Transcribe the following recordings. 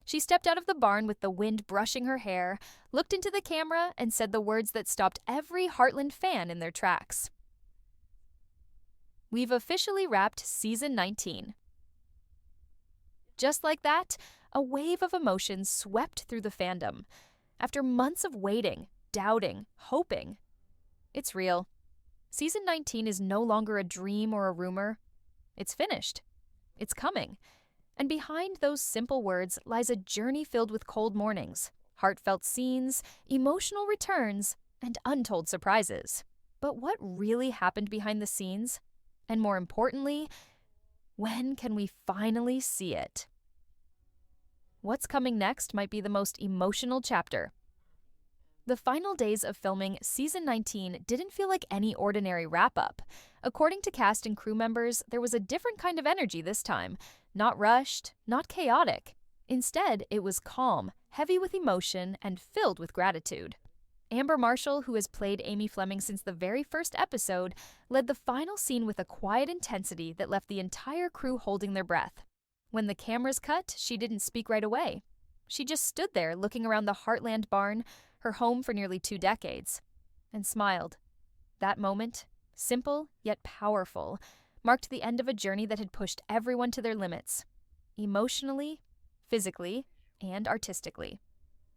She stepped out of the barn with the wind brushing her hair, looked into the camera, and said the words that stopped every Heartland fan in their tracks. We've officially wrapped Season 19. Just like that, a wave of emotions swept through the fandom. After months of waiting, doubting, hoping, it's real. Season 19 is no longer a dream or a rumor. It's finished. It's coming. And behind those simple words lies a journey filled with cold mornings, heartfelt scenes, emotional returns, and untold surprises. But what really happened behind the scenes? And more importantly, when can we finally see it? What's coming next might be the most emotional chapter. The final days of filming Season 19 didn't feel like any ordinary wrap-up. According to cast and crew members, there was a different kind of energy this time. Not rushed, not chaotic. Instead, it was calm, heavy with emotion, and filled with gratitude. Amber Marshall, who has played Amy Fleming since the very first episode, led the final scene with a quiet intensity that left the entire crew holding their breath. When the cameras cut, she didn't speak right away. She just stood there looking around the Heartland barn, her home for nearly 2 decades, and smiled. That moment, simple yet powerful, marked the end of a journey that had pushed everyone to their limits, emotionally, physically, and artistically.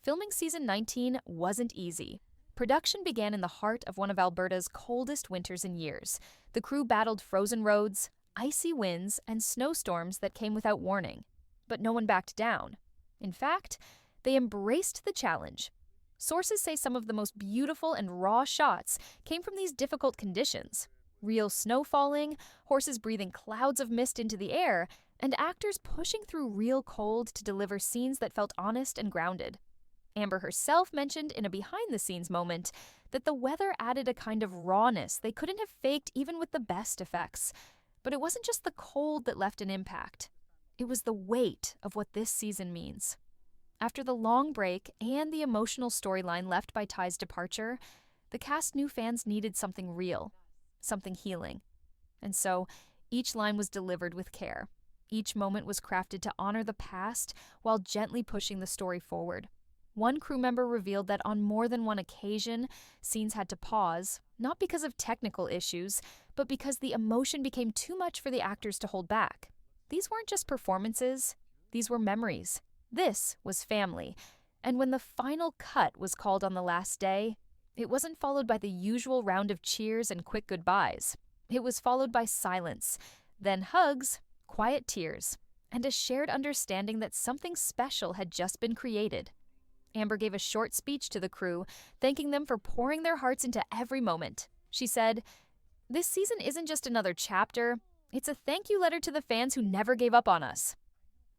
Filming Season 19 wasn't easy. Production began in the heart of one of Alberta's coldest winters in years. The crew battled frozen roads, icy winds, and snowstorms that came without warning. But no one backed down. In fact, they embraced the challenge. Sources say some of the most beautiful and raw shots came from these difficult conditions. Real snow falling, horses breathing clouds of mist into the air, and actors pushing through real cold to deliver scenes that felt honest and grounded. Amber herself mentioned in a behind-the-scenes moment that the weather added a kind of rawness they couldn't have faked even with the best effects. But it wasn't just the cold that left an impact. It was the weight of what this season means. After the long break and the emotional storyline left by Ty's departure, the cast knew fans needed something real, something healing. And so, each line was delivered with care. Each moment was crafted to honor the past while gently pushing the story forward. One crew member revealed that on more than one occasion, scenes had to pause, not because of technical issues, but because the emotion became too much for the actors to hold back. These weren't just performances, these were memories. This was family, and when the final cut was called on the last day, it wasn't followed by the usual round of cheers and quick goodbyes. It was followed by silence, then hugs, quiet tears, and a shared understanding that something special had just been created. Amber gave a short speech to the crew, thanking them for pouring their hearts into every moment. She said, "This season isn't just another chapter, it's a thank you letter to the fans who never gave up on us."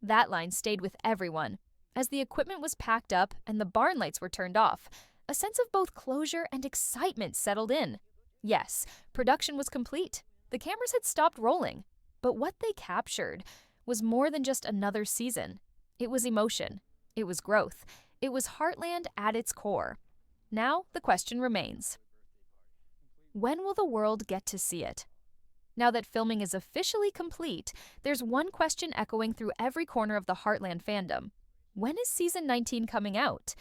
That line stayed with everyone. As the equipment was packed up and the barn lights were turned off, a sense of both closure and excitement settled in. Yes, production was complete. The cameras had stopped rolling. But what they captured was more than just another season. It was emotion. It was growth. It was Heartland at its core. Now the question remains: when will the world get to see it? Now that filming is officially complete, there's one question echoing through every corner of the Heartland fandom. When is Season 19 coming out?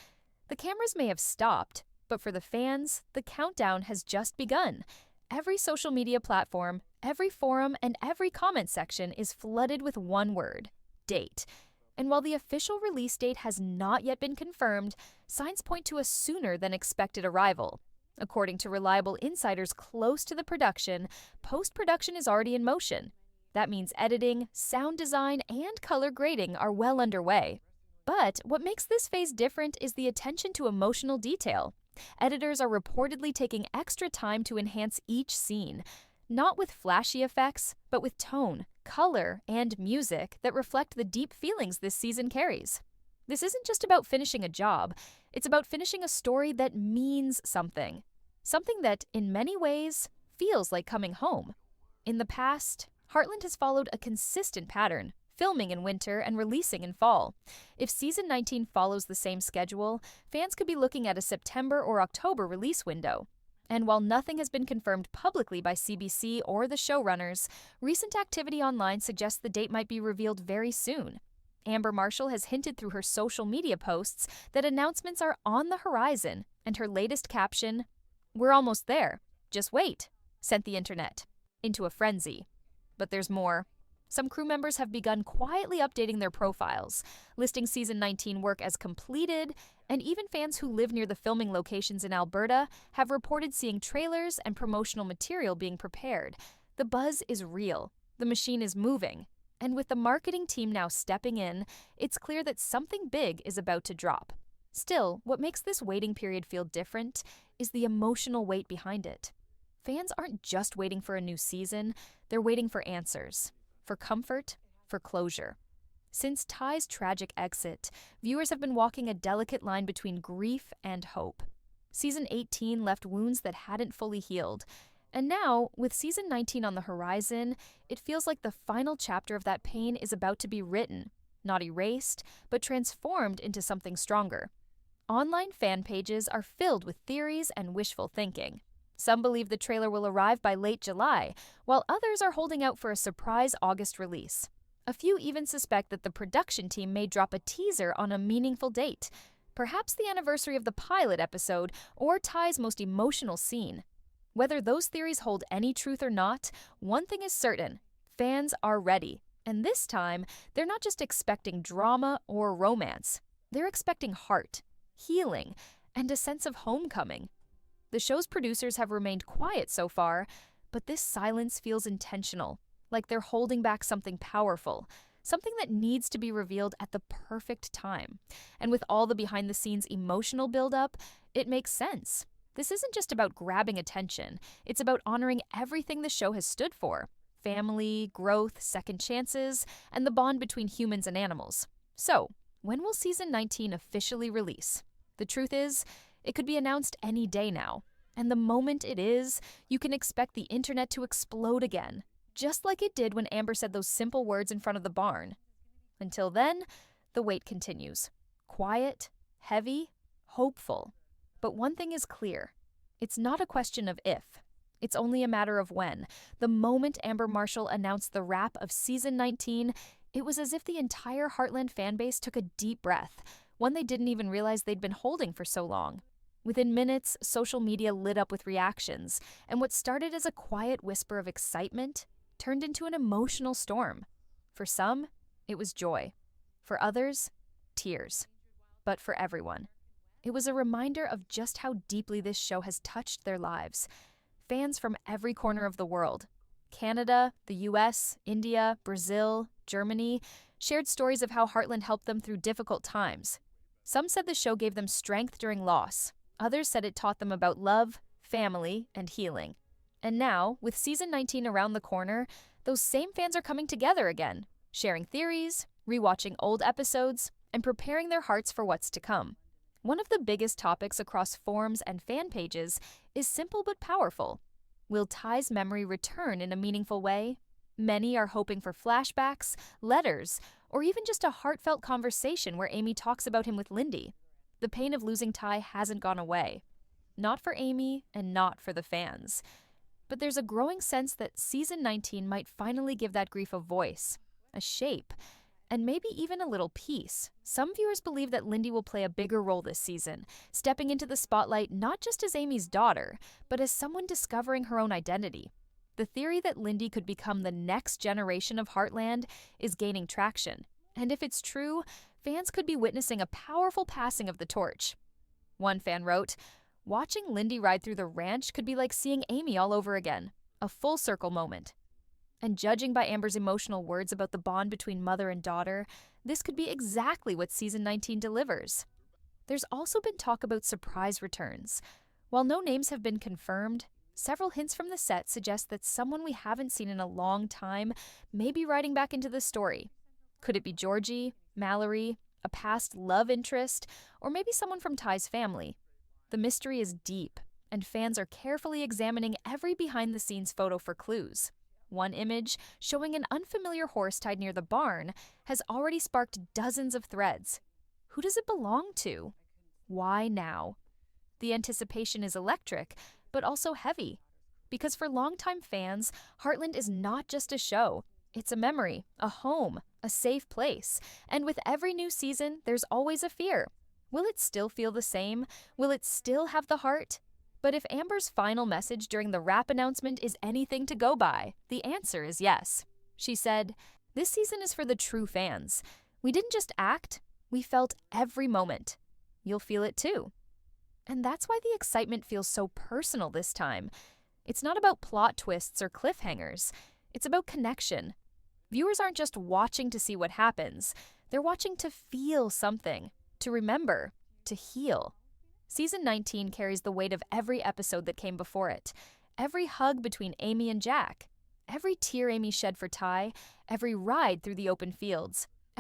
The cameras may have stopped, but for the fans, the countdown has just begun. Every social media platform, every forum, and every comment section is flooded with one word: date. And while the official release date has not yet been confirmed, signs point to a sooner than expected arrival. According to reliable insiders close to the production, post-production is already in motion. That means editing, sound design, and color grading are well underway. But what makes this phase different is the attention to emotional detail. Editors are reportedly taking extra time to enhance each scene, not with flashy effects, but with tone, color, and music that reflect the deep feelings this season carries. This isn't just about finishing a job, it's about finishing a story that means something. Something that, in many ways, feels like coming home. In the past, Heartland has followed a consistent pattern, filming in winter and releasing in fall. If Season 19 follows the same schedule, fans could be looking at a September or October release window. And while nothing has been confirmed publicly by CBC or the showrunners, recent activity online suggests the date might be revealed very soon. Amber Marshall has hinted through her social media posts that announcements are on the horizon, and her latest caption, "We're almost there. Just wait," sent the internet into a frenzy. But there's more. Some crew members have begun quietly updating their profiles, listing Season 19 work as completed, and even fans who live near the filming locations in Alberta have reported seeing trailers and promotional material being prepared. The buzz is real. The machine is moving. And with the marketing team now stepping in, it's clear that something big is about to drop. Still, what makes this waiting period feel different is the emotional weight behind it. Fans aren't just waiting for a new season, they're waiting for answers. For comfort, for closure. Since Ty's tragic exit, viewers have been walking a delicate line between grief and hope. Season 18 left wounds that hadn't fully healed. And now, with Season 19 on the horizon, it feels like the final chapter of that pain is about to be written, not erased, but transformed into something stronger. Online fan pages are filled with theories and wishful thinking. Some believe the trailer will arrive by late July, while others are holding out for a surprise August release. A few even suspect that the production team may drop a teaser on a meaningful date, perhaps the anniversary of the pilot episode or Ty's most emotional scene. Whether those theories hold any truth or not, one thing is certain: fans are ready. And this time, they're not just expecting drama or romance. They're expecting heart, healing, and a sense of homecoming. The show's producers have remained quiet so far, but this silence feels intentional, like they're holding back something powerful, something that needs to be revealed at the perfect time. And with all the behind-the-scenes emotional build-up, it makes sense. This isn't just about grabbing attention, it's about honoring everything the show has stood for: family, growth, second chances, and the bond between humans and animals. So, when will Season 19 officially release? The truth is, it could be announced any day now. And the moment it is, you can expect the internet to explode again, just like it did when Amber said those simple words in front of the barn. Until then, the wait continues. Quiet, heavy, hopeful. But one thing is clear. It's not a question of if. It's only a matter of when. The moment Amber Marshall announced the wrap of Season 19, it was as if the entire Heartland fanbase took a deep breath, one they didn't even realize they'd been holding for so long. Within minutes, social media lit up with reactions, and what started as a quiet whisper of excitement turned into an emotional storm. For some, it was joy. For others, tears. But for everyone, it was a reminder of just how deeply this show has touched their lives. Fans from every corner of the world, Canada, the US, India, Brazil, Germany, shared stories of how Heartland helped them through difficult times. Some said the show gave them strength during loss. Others said it taught them about love, family, and healing. And now, with Season 19 around the corner, those same fans are coming together again, sharing theories, rewatching old episodes, and preparing their hearts for what's to come. One of the biggest topics across forums and fan pages is simple but powerful. Will Ty's memory return in a meaningful way? Many are hoping for flashbacks, letters, or even just a heartfelt conversation where Amy talks about him with Lindy. The pain of losing Ty hasn't gone away. Not for Amy and not for the fans. But there's a growing sense that Season 19 might finally give that grief a voice, a shape, and maybe even a little peace. Some viewers believe that Lindy will play a bigger role this season, stepping into the spotlight not just as Amy's daughter, but as someone discovering her own identity. The theory that Lindy could become the next generation of Heartland is gaining traction. And if it's true, fans could be witnessing a powerful passing of the torch. One fan wrote, "Watching Lindy ride through the ranch could be like seeing Amy all over again. A full circle moment." And judging by Amber's emotional words about the bond between mother and daughter, this could be exactly what Season 19 delivers. There's also been talk about surprise returns. While no names have been confirmed, several hints from the set suggest that someone we haven't seen in a long time may be riding back into the story. Could it be Georgie, Mallory, a past love interest, or maybe someone from Ty's family? The mystery is deep, and fans are carefully examining every behind-the-scenes photo for clues. One image, showing an unfamiliar horse tied near the barn, has already sparked dozens of threads. Who does it belong to? Why now? The anticipation is electric, but also heavy. Because for longtime fans, Heartland is not just a show. It's a memory, a home, a safe place, and with every new season, there's always a fear. Will it still feel the same? Will it still have the heart? But if Amber's final message during the wrap announcement is anything to go by, the answer is yes. She said, "This season is for the true fans. We didn't just act, we felt every moment. You'll feel it too." And that's why the excitement feels so personal this time. It's not about plot twists or cliffhangers. It's about connection. Viewers aren't just watching to see what happens. They're watching to feel something, to remember, to heal. Season 19 carries the weight of every episode that came before it. Every hug between Amy and Jack. Every tear Amy shed for Ty. Every ride through the open fields.